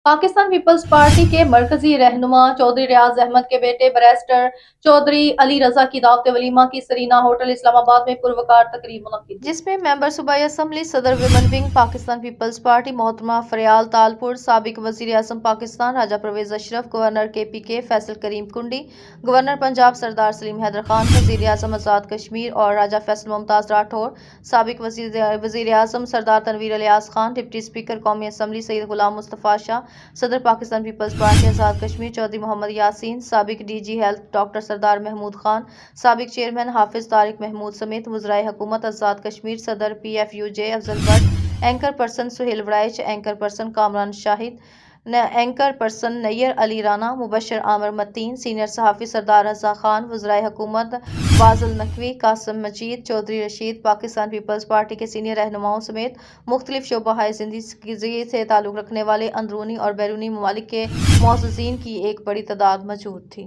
Pakistan Peoples Party के मरकजी रहनुमा चौधरी रियाज अहमद के बेटे बैरिस्टर चौधरी अली रजा की दावत वलीमा की सरीना होटल इस्लामाबाद में पुरवकार तकरीब मुनक्किद हुई, जिसमें मेंबर सूबाई असम्बली सदर women wing Pakistan Peoples Party मोहतरमा फरियाल तालपुर, साबिक वजीर आजम Pakistan Raja Pervaiz Ashraf, governor KPK Faisal Karim Kundi, governor Punjab Sardar Saleem Haider Khan, वजीर आजम आजाद कश्मीर और राजा फैसल मुमताज राठौर, साबिक वजीर आजम सरदार तनवीर इलियास खान, डिप्टी स्पीकर कौमी असम्बली सैयद गुलाम मुस्तफा शाह, सदर पाकिस्तान पीपल्स पार्टी आज़ाद कश्मीर चौधरी मोहम्मद यासीन, साबिक DG हेल्थ डॉक्टर सरदार महमूद खान, साबिक चेयरमैन हाफिज तारिक महमूद समेत वज़राए हुकूमत आज़ाद कश्मीर, सदर PFUJ Afzal Bhatt, anchor person Suhail Waraich, anchor person Kamran Shahid, anchor person Nayyar Ali Rana, Mubashir Amir Mateen, senior सहाफ़ी सरदार रज़ा खान, वज़राए हुकूमत फाज़िल नकवी, कासिम मजीद, चौधरी रशीद, पाकिस्तान पीपल्स पार्टी के सीनियर रहनुमाओं समेत मुख्तलिफ शोबाए ज़िंदगी से ताल्लुक़ रखने वाले अंदरूनी और बैरूनी ममालिक के मुअज़्ज़िज़ीन की एक बड़ी तादाद मौजूद थी।